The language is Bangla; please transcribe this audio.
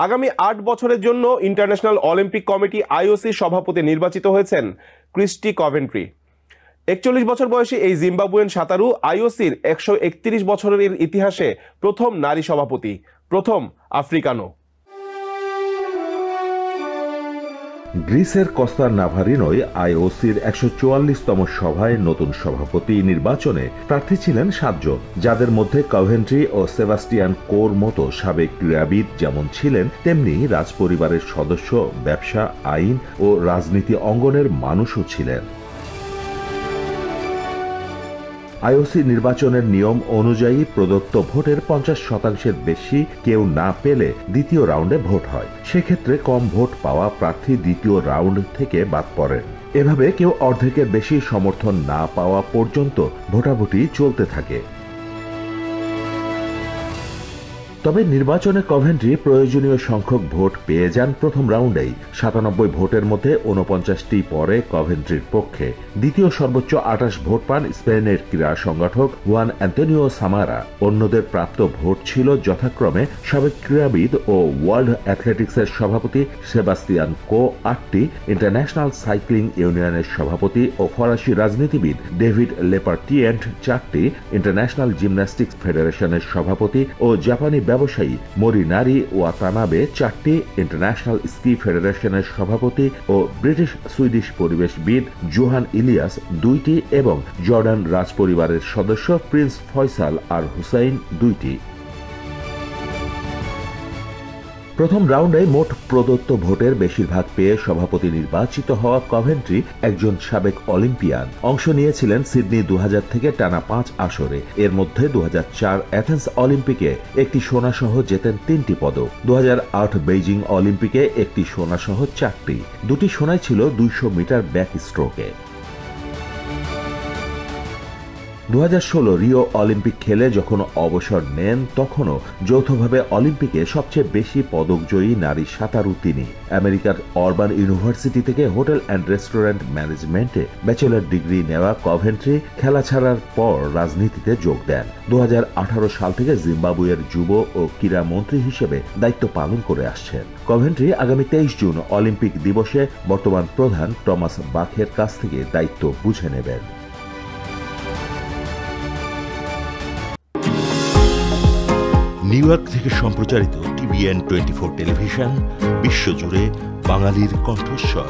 আগামী ৮ বছরের জন্য ইন্টারন্যাশনাল অলিম্পিক কমিটি আইওসি সভাপতি নির্বাচিত হয়েছেন ক্রিস্টি কভেন্ট্রি। ৪১ বছর বয়সী এই জিম্বাবুয়েন সাঁতারু আইওসির ১৩১ বছরের ইতিহাসে প্রথম নারী সভাপতি, প্রথম আফ্রিকানো। গ্রিসের কস্তার নাভারিনোয় আইওসির ১৪৪তম সভায় নতুন সভাপতি নির্বাচনে প্রার্থী ছিলেন ৭ জন, যাদের মধ্যে কভেন্ট্রি ও সেবাস্টিয়ান কোর মতো সাবেক ক্রীড়াবিদ যেমন ছিলেন, তেমনি রাজপরিবারের সদস্য, ব্যবসা, আইন ও রাজনীতি অঙ্গনের মানুষও ছিলেন। আইওসি নির্বাচনের নিয়ম অনুযায়ী প্রদত্ত ভোটের ৫০% বেশি কেউ না পেলে দ্বিতীয় রাউন্ডে ভোট হয়। সেক্ষেত্রে কম ভোট পাওয়া প্রার্থী দ্বিতীয় রাউন্ড থেকে বাদ পড়েন। এভাবে কেউ অর্ধেকের বেশি সমর্থন না পাওয়া পর্যন্ত ভোটাভুটি চলতে থাকে। তবে নির্বাচনে কভেন্ট্রি প্রয়োজনীয় সংখ্যক ভোট পেয়ে যান প্রথম রাউন্ডেই। ৯৭ ভোটের মধ্যে ৪৯টি পড়ে কভেন্ট্রির পক্ষে। দ্বিতীয় সর্বোচ্চ ২৮ ভোট পান স্পেনের ক্রীড়া সংগঠক হুয়ান অ্যান্তোনিও সামারা। অন্যদের প্রাপ্ত ভোট ছিল যথাক্রমে সাবেক ক্রীড়াবিদ ও ওয়ার্ল্ড অ্যাথলেটিক্সের সভাপতি সেবাস্তিয়ান কো ৮টি, ইন্টারন্যাশনাল সাইক্লিং ইউনিয়নের সভাপতি ও ফরাসি রাজনীতিবিদ ডেভিড লেপার্টিয়েন্ট ৪টি, ইন্টারন্যাশনাল জিমন্যাস্টিক্স ফেডারেশনের সভাপতি ও জাপানি ব্যবসায়ী মোরিনারি ওয়াতানাবে ৪টি, ইন্টারন্যাশনাল স্কি ফেডারেশনের সভাপতি ও ব্রিটিশ সুইডিশ পরিবেশবিদ জোহান ইলিয়াস ২টি এবং জর্ডান রাজপরিবারের সদস্য প্রিন্স ফয়সাল আর হুসাইন ২টি। প্রথম রাউন্ডে মোট প্রদত্ত ভোটের বেশিরভাগ পেয়ে সভাপতি নির্বাচিত হওয়া কভেন্ট্রি একজন সাবেক অলিম্পিয়ান। অংশ নিয়েছিলেন সিডনি ২০০০ থেকে টানা ৫ আসরে। এর মধ্যে ২০০৪ অ্যাথেন্স অলিম্পিকে একটি সোনাসহ জেতেন ৩টি পদক। ২০০৮ বেইজিং অলিম্পিকে একটি সোনাসহ ৪টি। ২টি সোনায় ছিল ২০০ মিটার ব্যাক স্ট্রোকে। ২০১৬ রিও অলিম্পিক খেলে যখন অবসর নেন, তখনও যৌথভাবে অলিম্পিকে সবচেয়ে বেশি পদকজয়ী নারী সাঁতারু তিনি। আমেরিকার অরবান ইউনিভার্সিটি থেকে হোটেল অ্যান্ড রেস্টুরেন্ট ম্যানেজমেন্টে ব্যাচেলর ডিগ্রি নেওয়া কভেন্ট্রি খেলা ছাড়ার পর রাজনীতিতে যোগ দেন। ২০১৮ সাল থেকে জিম্বাবুয়ের যুব ও ক্রীড়া মন্ত্রী হিসেবে দায়িত্ব পালন করে আসছেন। কভেন্ট্রি আগামী ২৩ জুন অলিম্পিক দিবসে বর্তমান প্রধান টমাস বাখের কাছ থেকে দায়িত্ব বুঝে নেবেন। নিউ ইয়র্ক থেকে সম্প্রচারিত TVN 24 টেলিভিশন বিশ্বজুড়ে বাঙালির কণ্ঠস্বর।